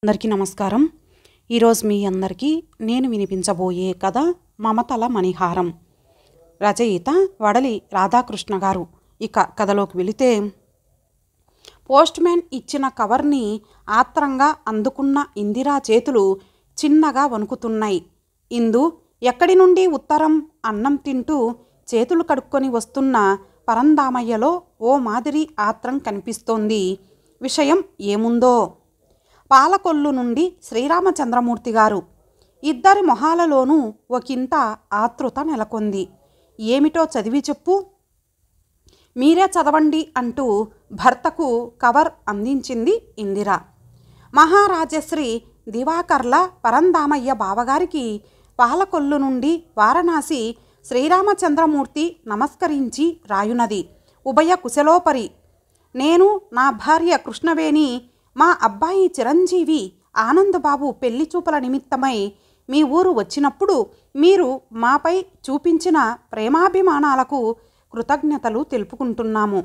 అందరికీ నమస్కారం. ఈరోజు మీ అందరికీ నేను వినిపించబోయే కథ మమతల మణిహారం. రచయిత వడలి రాధాకృష్ణ గారు. ఇక కథలోకి వెళితే, పోస్ట్ మ్యాన్ ఇచ్చిన కవర్ని ఆత్రంగా అందుకున్న ఇందిరా చేతులు చిన్నగా వణుకుతున్నాయి. ఇందు, ఎక్కడి నుండి ఉత్తరం? అన్నం తింటూ చేతులు కడుక్కొని వస్తున్న పరందామయ్యలో ఓ మాదిరి ఆత్రం కనిపిస్తోంది. విషయం ఏముందో. పాలకొల్లు నుండి శ్రీరామచంద్రమూర్తి గారు. ఇద్దరి మొహాలలోనూ ఒకంత ఆతృత నెలకొంది. ఏమిటో చదివి చెప్పు. మీరే చదవండి అంటూ భర్తకు కవర్ అందించింది ఇందిర. మహారాజశ్రీ దివాకర్ల పరందామయ్య బావగారికి పాలకొల్లు నుండి వారణాసి శ్రీరామచంద్రమూర్తి నమస్కరించి రాయునది. ఉభయ కుశలోపరి. నేను, నా భార్య కృష్ణవేణి, మా అబ్బాయి చిరంజీవి ఆనందబాబు పెళ్లి చూపుల నిమిత్తమై మీ ఊరు వచ్చినప్పుడు మీరు మాపై చూపించిన ప్రేమాభిమానాలకు కృతజ్ఞతలు తెలుపుకుంటున్నాము.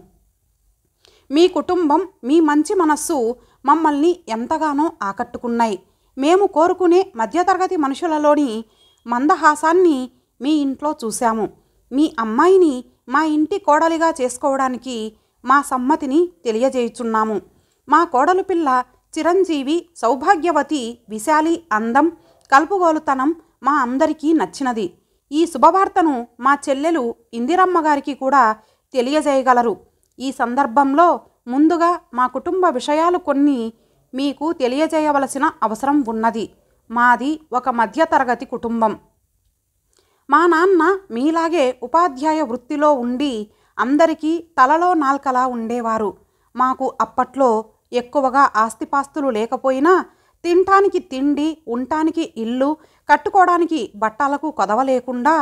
మీ కుటుంబం, మీ మంచి మనస్సు మమ్మల్ని ఎంతగానో ఆకట్టుకున్నాయి. మేము కోరుకునే మధ్యతరగతి మనుషులలోని మందహాసాన్ని మీ ఇంట్లో చూశాము. మీ అమ్మాయిని మా ఇంటి కోడలిగా చేసుకోవడానికి మా సమ్మతిని తెలియజేయుచున్నాము. మా కోడలు పిల్ల చిరంజీవి సౌభాగ్యవతి, విశాలి, అందం, కలుపుగోలుతనం మా అందరికీ నచ్చినది. ఈ శుభవార్తను మా చెల్లెలు ఇందిరమ్మ గారికి కూడా తెలియజేయగలరు. ఈ సందర్భంలో ముందుగా మా కుటుంబ విషయాలు కొన్ని మీకు తెలియజేయవలసిన అవసరం ఉన్నది. మాది ఒక మధ్యతరగతి కుటుంబం. మా నాన్న మీలాగే ఉపాధ్యాయ వృత్తిలో ఉండి అందరికీ తలలో నాల్కలా ఉండేవారు. మాకు అప్పట్లో ఎక్కువగా ఆస్తిపాస్తులు లేకపోయినా తినటానికి తిండి, ఉండటానికి ఇల్లు, కట్టుకోవడానికి బట్టలకు కొదవ లేకుండా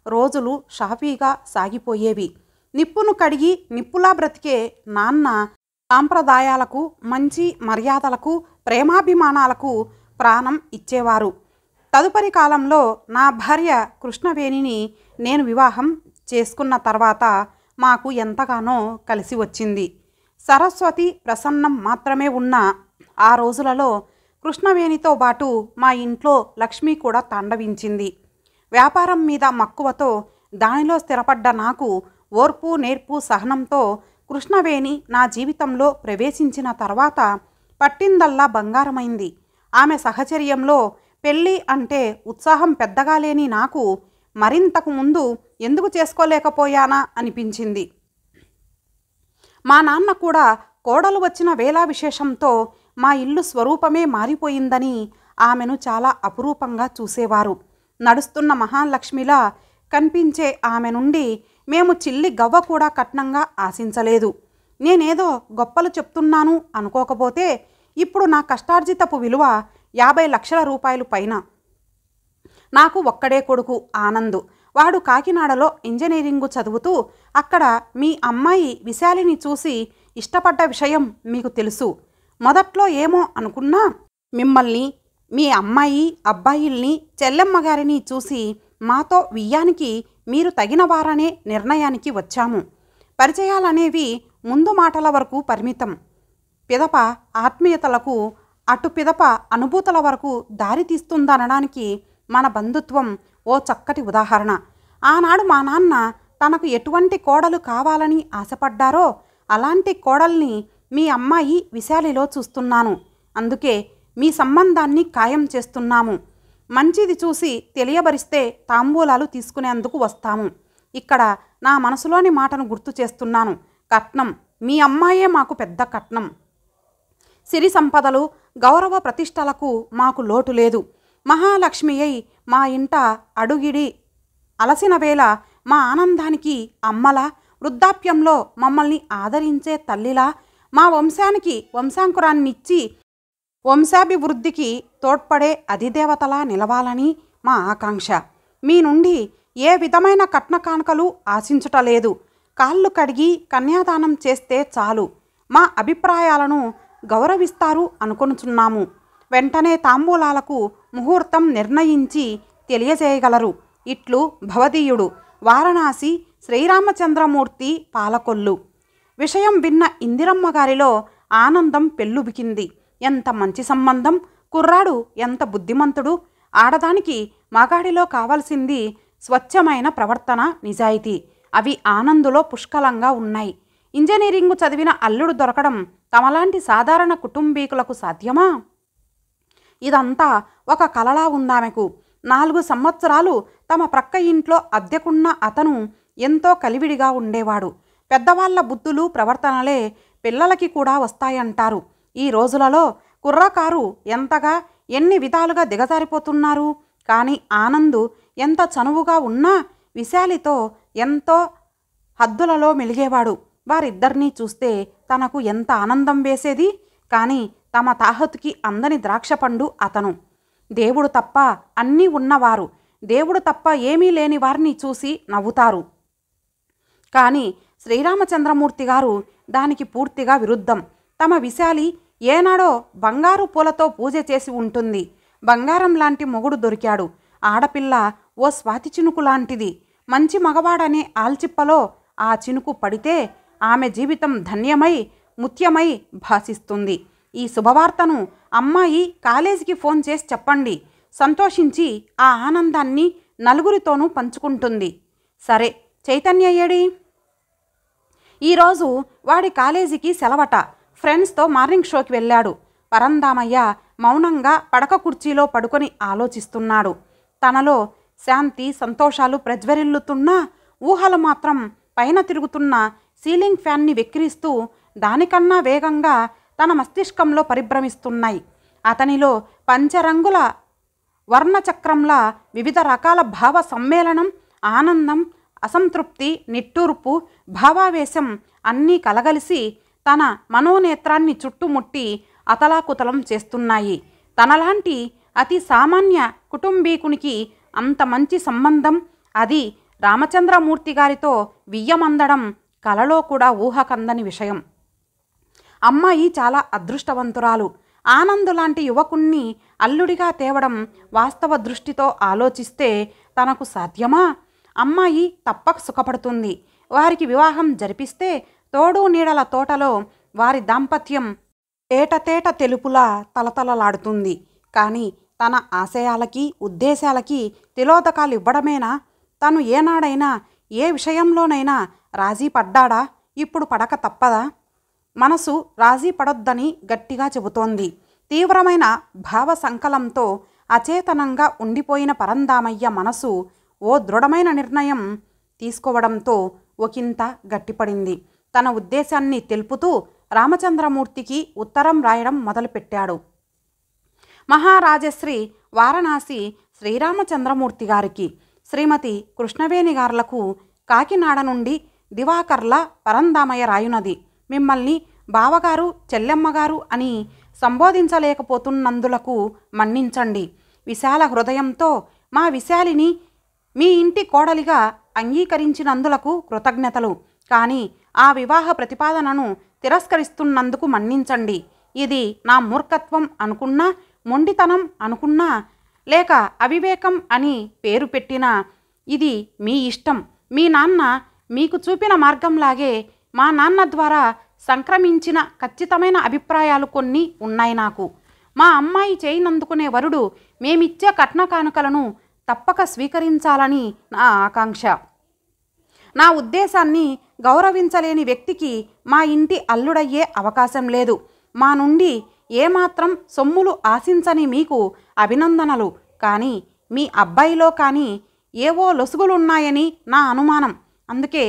రోజులు షాపీగా సాగిపోయేవి. నిప్పును కడిగి నిప్పులా బ్రతికే నాన్న సాంప్రదాయాలకు, మంచి మర్యాదలకు, ప్రేమాభిమానాలకు ప్రాణం ఇచ్చేవారు. తదుపరి కాలంలో నా భార్య కృష్ణవేణిని నేను వివాహం చేసుకున్న తర్వాత మాకు ఎంతగానో కలిసి వచ్చింది. సరస్వతి, ప్రసన్నం మాత్రమే ఉన్న ఆ రోజులలో కృష్ణవేణితో పాటు మా ఇంట్లో లక్ష్మి కూడా తాండవించింది. వ్యాపారం మీద మక్కువతో దానిలో స్థిరపడ్డ నాకు ఓర్పు, నేర్పు, సహనంతో కృష్ణవేణి నా జీవితంలో ప్రవేశించిన తర్వాత పట్టిందల్లా బంగారమైంది. ఆమె సహచర్యంలో పెళ్ళి అంటే ఉత్సాహం పెద్దగా లేని నాకు మరింతకు ముందు ఎందుకు చేసుకోలేకపోయానా అనిపించింది. మా నాన్న కూడా కోడలు వచ్చిన వేళా విశేషంతో మా ఇల్లు స్వరూపమే మారిపోయిందని ఆమెను చాలా అపురూపంగా చూసేవారు. నడుస్తున్న మహాలక్ష్మిలా కనిపించే ఆమె నుండి మేము చిల్లి గవ్వ కూడా కట్నంగా ఆశించలేదు. నేనేదో గొప్పలు చెప్తున్నాను అనుకోకపోతే ఇప్పుడు నా కష్టార్జితపు విలువ 50 లక్షల రూపాయలు పైన. నాకు ఒక్కడే కొడుకు ఆనంద్. వాడు కాకినాడలో ఇంజనీరింగు చదువుతూ అక్కడ మీ అమ్మాయి విశాలిని చూసి ఇష్టపడ్డ విషయం మీకు తెలుసు. మొదట్లో ఏమో అనుకున్నా, మిమ్మల్ని, మీ అమ్మాయి అబ్బాయిల్ని, చెల్లెమ్మగారిని చూసి మాతో వియ్యానికి మీరు తగిన వారనే నిర్ణయానికి వచ్చాము. పరిచయాలనేవి ముందు మాటల వరకు పరిమితం. పిదప ఆత్మీయతలకు, అటు పిదప అనుభూతుల వరకు దారి తీస్తుందనడానికి మన బంధుత్వం ఓ చక్కటి ఉదాహరణ. ఆనాడు మా నాన్న తనకు ఎటువంటి కోడలు కావాలని ఆశపడ్డారో అలాంటి కోడల్ని మీ అమ్మాయి విశాలిలో చూస్తున్నాను. అందుకే మీ సంబంధాన్ని ఖాయం చేస్తున్నాము. మంచిది చూసి తెలియబరిస్తే తాంబూలాలు తీసుకునేందుకు వస్తాము. ఇక్కడ నా మనసులోని మాటను గుర్తు చేస్తున్నాను. కట్నం మీ అమ్మాయే మాకు పెద్ద కట్నం. సిరి సంపదలు, గౌరవ ప్రతిష్టలకు మాకు లోటు లేదు. మహాలక్ష్మి అయి మా ఇంట అడుగిడి అలసిన వేళ మా ఆనందానికి అమ్మలా, వృద్ధాప్యంలో మమ్మల్ని ఆదరించే తల్లిలా, మా వంశానికి వంశాంకురాన్నిచ్చి వంశాభివృద్ధికి తోడ్పడే అధిదేవతలా నిలవాలని మా ఆకాంక్ష. మీ నుండి ఏ విధమైన కట్న కానుకలు ఆశించుటలేదు. కాళ్ళు కడిగి కన్యాదానం చేస్తే చాలు. మా అభిప్రాయాలను గౌరవిస్తారు అనుకొనుచున్నాము. వెంటనే తాంబూలాలకు ముహూర్తం నిర్ణయించి తెలియజేయగలరు. ఇట్లు భవదీయుడు, వారణాసి శ్రీరామచంద్రమూర్తి, పాలకొల్లు. విషయం విన్న ఇందిరమ్మ గారిలో ఆనందం పెల్లుబికింది. ఎంత మంచి సంబంధం! కుర్రాడు ఎంత బుద్ధిమంతుడు. ఆడదానికి మగాడిలో కావాల్సింది స్వచ్ఛమైన ప్రవర్తన, నిజాయితీ. అవి ఆనందులో పుష్కలంగా ఉన్నాయి. ఇంజనీరింగు చదివిన అల్లుడు దొరకడం తమలాంటి సాధారణ కుటుంబీకులకు సాధ్యమా? ఇదంతా ఒక కలలా ఉందామెకు. 4 సంవత్సరాలు తమ ప్రక్క ఇంట్లో అద్దెకున్న అతను ఎంతో కలివిడిగా ఉండేవాడు. పెద్దవాళ్ల బుద్ధులు, ప్రవర్తనలే పిల్లలకి కూడా వస్తాయంటారు. ఈ రోజులలో కుర్రకారు ఎంతగా, ఎన్ని విధాలుగా దిగజారిపోతున్నారు. కానీ ఆనందు ఎంత చనువుగా ఉన్నా విశాలితో ఎంతో హద్దులలో మెలిగేవాడు. వారిద్దరినీ చూస్తే తనకు ఎంత ఆనందం వేసేది. కానీ తమ తాహతుకి అందని ద్రాక్షపండు అతను. దేవుడు తప్ప అన్నీ ఉన్నవారు, దేవుడు తప్ప ఏమీ లేని వారిని చూసి నవ్వుతారు. కానీ శ్రీరామచంద్రమూర్తి గారు దానికి పూర్తిగా విరుద్ధం. తమ విశాలి ఏనాడో బంగారు పూలతో పూజ చేసి ఉంటుంది. బంగారం లాంటి మొగుడు దొరికాడు. ఆడపిల్ల ఓ స్వాతి చినుకు లాంటిది. మంచి మగవాడనే ఆల్చిప్పలో ఆ చినుకు పడితే ఆమె జీవితం ధన్యమై, ముత్యమై భాసిస్తుంది. ఈ శుభవార్తను అమ్మాయి కాలేజీకి ఫోన్ చేసి చెప్పండి. సంతోషించి ఆ ఆనందాన్ని నలుగురితోనూ పంచుకుంటుంది. సరే, చైతన్య ఏడి? ఈరోజు వాడి కాలేజీకి సెలవట. ఫ్రెండ్స్తో మార్నింగ్ షోకి వెళ్ళాడు. పరందామయ్య మౌనంగా పడక కుర్చీలో పడుకొని ఆలోచిస్తున్నాడు. తనలో శాంతి, సంతోషాలు ప్రజ్వరిల్లుతున్నా ఊహలు మాత్రం పైన తిరుగుతున్న సీలింగ్ ఫ్యాన్ని వెక్కిరిస్తూ దానికన్నా వేగంగా తన మస్తిష్కంలో పరిభ్రమిస్తున్నాయి. అతనిలో పంచరంగుల వర్ణచక్రంలా వివిధ రకాల భావ సమ్మేళనం, ఆనందం, అసంతృప్తి, నిట్టూర్పు, భావావేశం అన్నీ కలగలిసి తన మనోనేత్రాన్ని చుట్టుముట్టి అతలాకుతలం చేస్తున్నాయి. తనలాంటి అతి సామాన్య కుటుంబీకునికి అంత మంచి సంబంధం, అది రామచంద్రమూర్తి గారితో వియ్యమందడం కలలో కూడా ఊహకందని విషయం. అమ్మాయి చాలా అదృష్టవంతురాలు. ఆనందు లాంటి యువకుణ్ణి అల్లుడిగా తేవడం వాస్తవ దృష్టితో ఆలోచిస్తే తనకు సాధ్యమా? అమ్మాయి తప్పక సుఖపడుతుంది. వారికి వివాహం జరిపిస్తే తోడు నీడల తోటలో వారి దాంపత్యం తేట తెలుపులా తలతలలాడుతుంది. కానీ తన ఆశయాలకి, ఉద్దేశాలకి తిలోదకాలు ఇవ్వడమేనా? తను ఏనాడైనా ఏ విషయంలోనైనా రాజీ పడ్డాడా? ఇప్పుడు పడక తప్పదా? మనసు రాజీ పడొద్దని గట్టిగా చెబుతోంది. తీవ్రమైన భావ సంకలంతో అచేతనంగా ఉండిపోయిన పరందామయ్య మనసు ఓ దృఢమైన నిర్ణయం తీసుకోవడంతో ఒకంత గట్టిపడింది. తన ఉద్దేశాన్ని తెలుపుతూ రామచంద్రమూర్తికి ఉత్తరం రాయడం మొదలుపెట్టాడు. మహారాజశ్రీ వారణాసి శ్రీరామచంద్రమూర్తి గారికి, శ్రీమతి కృష్ణవేణి గార్లకు కాకినాడ నుండి దివాకర్ల పరందామయ్య రాయునది. మిమ్మల్ని బావగారు, చెల్లెమ్మగారు అని సంబోధించలేకపోతున్నందులకు మన్నించండి. విశాల హృదయంతో మా విశాలిని మీ ఇంటి కోడలిగా అంగీకరించినందులకు కృతజ్ఞతలు. కానీ ఆ వివాహ ప్రతిపాదనను తిరస్కరిస్తున్నందుకు మన్నించండి. ఇది నా మూర్ఖత్వం అనుకున్నా, మొండితనం అనుకున్నా, లేక అవివేకం అని పేరు పెట్టినా ఇది మీ ఇష్టం. మీ నాన్న మీకు చూపిన మార్గంలాగే మా నాన్న ద్వారా సంక్రమించిన ఖచ్చితమైన అభిప్రాయాలు కొన్ని ఉన్నాయి నాకు. మా అమ్మాయి చేయనందుకునే వరుడు మేమిచ్చే కట్న కానుకలను తప్పక స్వీకరించాలని నా ఆకాంక్ష. నా ఉద్దేశాన్ని గౌరవించలేని వ్యక్తికి మా ఇంటి అల్లుడయ్యే అవకాశం లేదు. మా నుండి ఏమాత్రం సొమ్ములు ఆశించని మీకు అభినందనలు. కానీ మీ అబ్బాయిలో కానీ ఏవో లొసుగులున్నాయని నా అనుమానం. అందుకే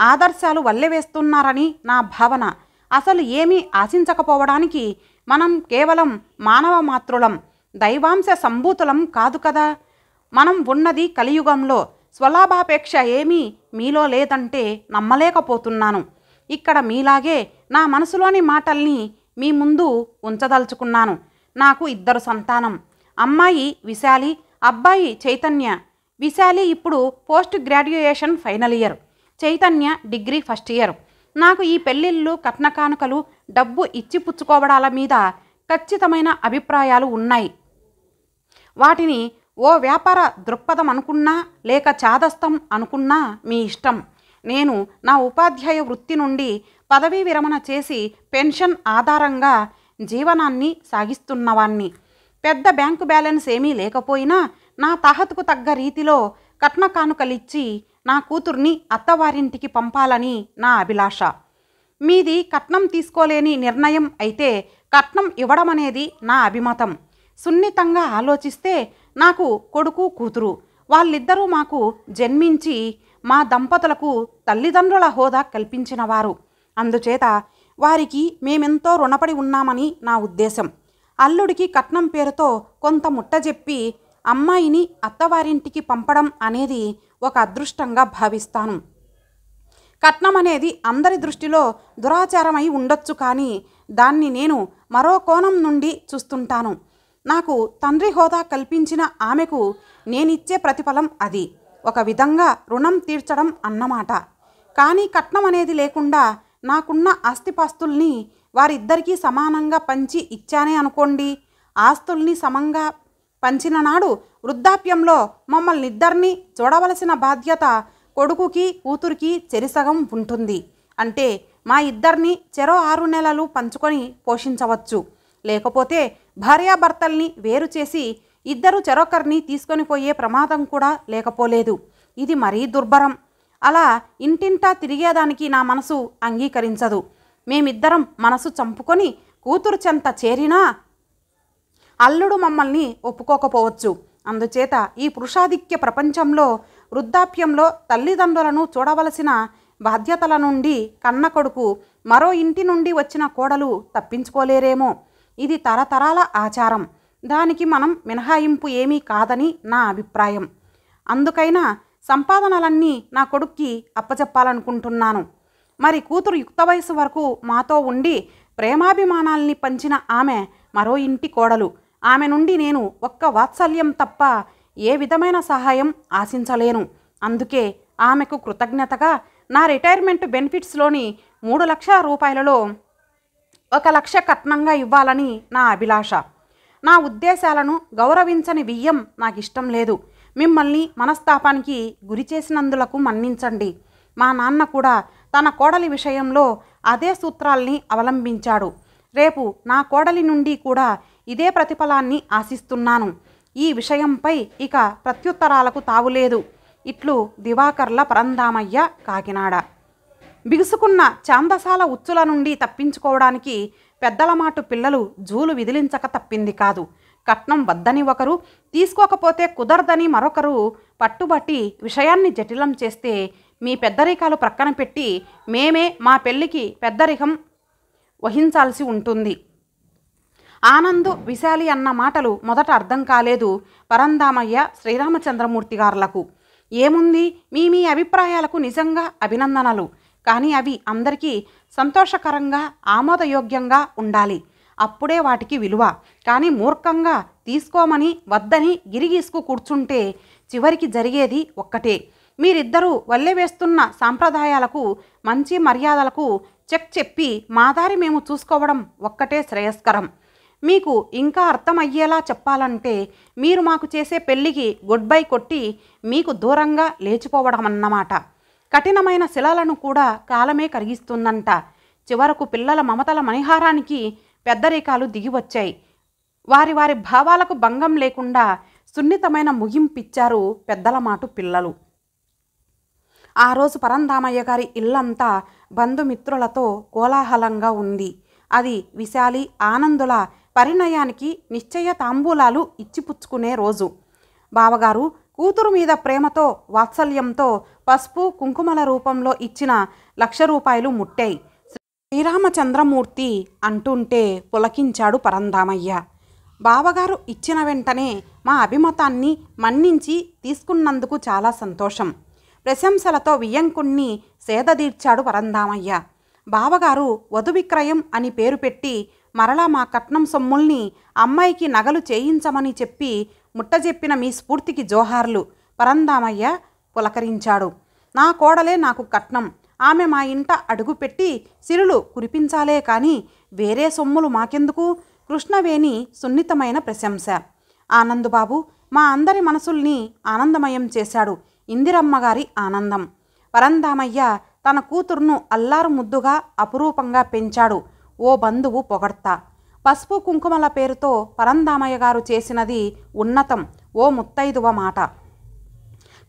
ఆదర్శాలు వల్లెవేస్తున్నారని నా భావన. అసలు ఏమీ ఆశించకపోవడానికి మనం కేవలం మానవ మాతృలం, దైవాంశ సంభూతులం కాదు కదా. మనం ఉన్నది కలియుగంలో. స్వలాభాపేక్ష ఏమీ మీలో లేదంటే నమ్మలేకపోతున్నాను. ఇక్కడ మీలాగే నా మనసులోని మాటల్ని మీ ముందు ఉంచదలుచుకున్నాను. నాకు 2 సంతానం. అమ్మాయి విశాలి, అబ్బాయి చైతన్య. విశాలి ఇప్పుడు post graduation final year, Chaitanya degree first year. నాకు ఈ పెళ్ళిళ్ళు, కట్న కానుకలు, డబ్బు ఇచ్చిపుచ్చుకోవడాల మీద ఖచ్చితమైన అభిప్రాయాలు ఉన్నాయి. వాటిని ఓ వ్యాపార దృక్పథం అనుకున్నా, లేక చాదస్తం అనుకున్నా మీ ఇష్టం. నేను నా ఉపాధ్యాయ వృత్తి నుండి పదవీ విరమణ చేసి పెన్షన్ ఆధారంగా జీవనాన్ని సాగిస్తున్నవాణ్ణి. పెద్ద బ్యాంకు బ్యాలెన్స్ ఏమీ లేకపోయినా నా తాహతుకు తగ్గ రీతిలో కట్న కానుకలిచ్చి నా కూతుర్ని అత్తవారింటికి పంపాలని నా అభిలాష. మీది కట్నం తీసుకోలేని నిర్ణయం అయితే కట్నం ఇవ్వడం అనేది నా అభిమతం. సున్నితంగా ఆలోచిస్తే నాకు కొడుకు కూతురు, వాళ్ళిద్దరూ మాకు జన్మించి మా దంపతులకు తల్లిదండ్రుల హోదా కల్పించినవారు. అందుచేత వారికి మేమెంతో రుణపడి ఉన్నామని నా ఉద్దేశం. అల్లుడికి కట్నం పేరుతో కొంత ముట్టజెప్పి అమ్మాయిని అత్తవారింటికి పంపడం అనేది ఒక అదృష్టంగా భావిస్తాను. కట్నం అనేది అందరి దృష్టిలో దురాచారమై ఉండొచ్చు, కానీ దాన్ని నేను మరో కోణం నుండి చూస్తుంటాను. నాకు తండ్రి హోదా కల్పించిన ఆమెకు నేనిచ్చే ప్రతిఫలం అది. ఒక విధంగా రుణం తీర్చడం అన్నమాట. కానీ కట్నం అనేది లేకుండా నాకున్న ఆస్తిపాస్తుల్ని వారిద్దరికీ సమానంగా పంచి ఇచ్చానే అనుకోండి. ఆస్తుల్ని సమంగా పంచిన నాడు వృద్ధాప్యంలో మమ్మల్ని ఇద్దరినీ చూడవలసిన బాధ్యత కొడుకుకి కూతురికి చెరిసగం ఉంటుంది. అంటే మా ఇద్దరిని చెరో 6 నెలలు పంచుకొని పోషించవచ్చు. లేకపోతే భార్యాభర్తల్ని వేరు చేసి ఇద్దరు చెరొకరిని తీసుకొని పోయే ప్రమాదం కూడా లేకపోలేదు. ఇది మరీ దుర్భరం. అలా ఇంటింటా తిరిగేదానికి నా మనసు అంగీకరించదు. మేమిద్దరం మనసు చంపుకొని కూతురు చెంత చేరినా అల్లుడు మమ్మల్ని ఒప్పుకోకపోవచ్చు. అందుచేత ఈ పురుషాధిక్య ప్రపంచంలో వృద్ధాప్యంలో తల్లిదండ్రులను చూడవలసిన బాధ్యతల నుండి కన్న కొడుకు మరో ఇంటి నుండి వచ్చిన కోడలు తప్పించుకోలేరేమో. ఇది తరతరాల ఆచారం. దానికి మనం మినహాయింపు ఏమీ కాదని నా అభిప్రాయం. అందుకైనా సంపాదనలన్నీ నా కొడుక్కి అప్పచెప్పాలనుకుంటున్నాను. మరి కూతురు యుక్త వయసు వరకు మాతో ఉండి ప్రేమాభిమానాల్ని పంచిన ఆమె మరో ఇంటి కోడలు. ఆమె నుండి నేను ఒక్క వాత్సల్యం తప్ప ఏ విధమైన సహాయం ఆశించలేను. అందుకే ఆమెకు కృతజ్ఞతగా నా రిటైర్మెంట్ బెనిఫిట్స్లోని 3 లక్షల రూపాయలలో 1 లక్ష కట్నంగా ఇవ్వాలని నా అభిలాష. నా ఉద్దేశాలను గౌరవించని వియ్యం నాకిష్టం లేదు. మిమ్మల్ని మనస్తాపానికి గురి చేసినందులకు మన్నించండి. మా నాన్న కూడా తన కోడలి విషయంలో అదే సూత్రాల్ని అవలంబించాడు. రేపు నా కోడలి నుండి కూడా ఇదే ప్రతిఫలాన్ని ఆశిస్తున్నాను. ఈ విషయంపై ఇక ప్రత్యుత్తరాలకు తావులేదు. ఇట్లు దివాకర్ల పరంధామయ్య, కాకినాడ. బిగుసుకున్న ఛాందసాల ఉచ్చుల నుండి తప్పించుకోవడానికి పెద్దల మాటు పిల్లలు జూలు విదిలించక తప్పింది కాదు. కట్నం వద్దని ఒకరు, తీసుకోకపోతే కుదరదని మరొకరు పట్టుబట్టి విషయాన్ని జటిలం చేస్తే మీ పెద్దరికాలు ప్రక్కన పెట్టి మేమే మా పెళ్లికి పెద్దరికం వహించాల్సి ఉంటుంది. ఆనందు, విశాలి అన్న మాటలు మొదట అర్థం కాలేదు పరంధామయ్య, శ్రీరామచంద్రమూర్తి గారులకు. ఏముంది, మీ అభిప్రాయాలకు నిజంగా అభినందనలు. కానీ అవి అందరికీ సంతోషకరంగా ఆమోదయోగ్యంగా ఉండాలి. అప్పుడే వాటికి విలువ. కానీ మూర్ఖంగా తీసుకోమని వద్దని గిరిగీసుకు కూర్చుంటే చివరికి జరిగేది ఒక్కటే. మీరిద్దరూ వల్లెవేస్తున్న సాంప్రదాయాలకు, మంచి మర్యాదలకు చెక్ చెప్పి మా దారి మేము చూసుకోవడం ఒక్కటే శ్రేయస్కరం. మీకు ఇంకా అర్థమయ్యేలా చెప్పాలంటే మీరు మాకు చేసే పెళ్లికి గుడ్ బై కొట్టి మీకు దూరంగా లేచిపోవడం అన్నమాట. కఠినమైన శిలలను కూడా కాలమే కరిగిస్తుందంట. చివరకు పిల్లల మమతల మణిహారానికి పెద్దరికాలు దిగివచ్చాయి. వారి భావాలకు భంగం లేకుండా సున్నితమైన ముగింపిచ్చారు పెద్దల మాటు పిల్లలు. ఆ రోజు పరంధామయ్య గారి ఇల్లంతా బంధుమిత్రులతో కోలాహలంగా ఉంది. అది విశాలి, ఆనందుల పరిణయానికి నిశ్చయ తాంబూలాలు ఇచ్చిపుచ్చుకునే రోజు. బావగారు కూతురు మీద ప్రేమతో, వాత్సల్యంతో పసుపు కుంకుమల రూపంలో ఇచ్చిన 1 లక్ష రూపాయలు ముట్టాయి. శ్రీరామచంద్రమూర్తి అంటుంటే పులకించాడు పరంధామయ్య. బావగారు ఇచ్చిన వెంటనే మా అభిమతాన్ని మన్నించి తీసుకున్నందుకు చాలా సంతోషం. ప్రశంసలతో వియ్యంకుణ్ణి సేదదీర్చాడు పరంధామయ్య. బావగారు వధు విక్రయం అని పేరు పెట్టి మరలా మా కట్నం సొమ్ముల్ని అమ్మాయికి నగలు చేయించమని చెప్పి ముట్టజెప్పిన మీ స్ఫూర్తికి జోహార్లు. పరంధామయ్య పులకరించాడు. నా కోడలే నాకు కట్నం. ఆమె మా ఇంట అడుగుపెట్టి సిరులు కురిపించాలే కానీ వేరే సొమ్ములు మాకెందుకు? కృష్ణవేణి సున్నితమైన ప్రశంస. ఆనందుబాబు మా అందరి మనసుల్ని ఆనందమయం చేశాడు. ఇందిరమ్మగారి ఆనందం. పరంధామయ్య తన కూతురును అల్లారు ముద్దుగా అపురూపంగా పెంచాడు. ఓ బంధువు పొగడ్తా. పసుపు కుంకుమల పేరుతో పరంధామయ్య గారు చేసినది ఉన్నతం ఓ ముత్తైదువ మాట.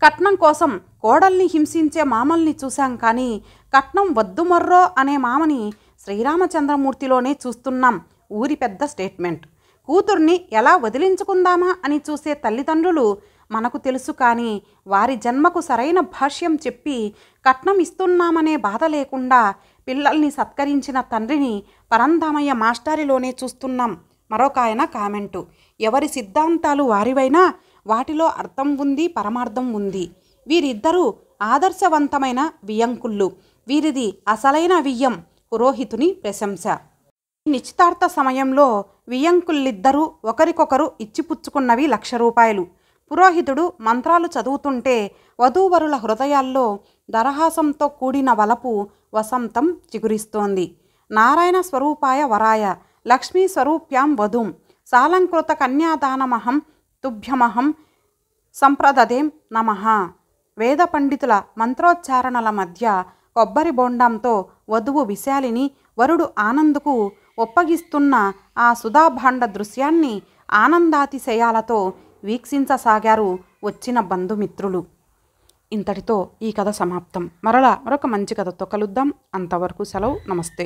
కట్నం కోసం కోడల్ని హింసించే మామల్ని చూశాం కానీ కట్నం వద్దు మొర్రో అనే మామని శ్రీరామచంద్రమూర్తిలోనే చూస్తున్నాం. ఊరి పెద్ద స్టేట్మెంట్. కూతుర్ని ఎలా వదిలించుకుందామా అని చూసే తల్లిదండ్రులు మనకు తెలుసు కానీ వారి జన్మకు సరైన భాష్యం చెప్పి కట్నం ఇస్తున్నామనే బాధ లేకుండా పిల్లల్ని సత్కరించిన తండ్రిని పరంధామయ్య మాస్టారిలోనే చూస్తున్నాం. మరొక ఆయన కామెంటు. ఎవరి సిద్ధాంతాలు వారివైనా వాటిలో అర్థం ఉంది, పరమార్థం ఉంది. వీరిద్దరూ ఆదర్శవంతమైన వియ్యంకుళ్ళు. వీరిది అసలైన వియ్యం. పురోహితుని ప్రశంస. నిశ్చితార్థ సమయంలో వియ్యంకుళ్ళిద్దరూ ఒకరికొకరు ఇచ్చిపుచ్చుకున్నవి 1,00,000 రూపాయలు. పురోహితుడు మంత్రాలు చదువుతుంటే వధూవరుల హృదయాల్లో దరహాసంతో కూడిన వలపు వసంతం చిగురిస్తోంది. నారాయణ స్వరూపాయ వరాయ లక్ష్మీ స్వరూప్యాం వధూం సాలంకృత కన్యాదానమహం తుభ్యమహం సంప్రదదేం నమః. వేద పండితుల మంత్రోచ్చారణల మధ్య కొబ్బరి బొండంతో వధువు విశాలిని వరుడు ఆనందుకు ఒప్పగిస్తున్న ఆ సుధాభాండ దృశ్యాన్ని ఆనందాతిశయాలతో వీక్షించసాగారు వచ్చిన బంధుమిత్రులు. ఇంతటితో ఈ కథ సమాప్తం. మరొక మంచి కథతో కలుద్దాం. అంతవరకు సెలవు. నమస్తే.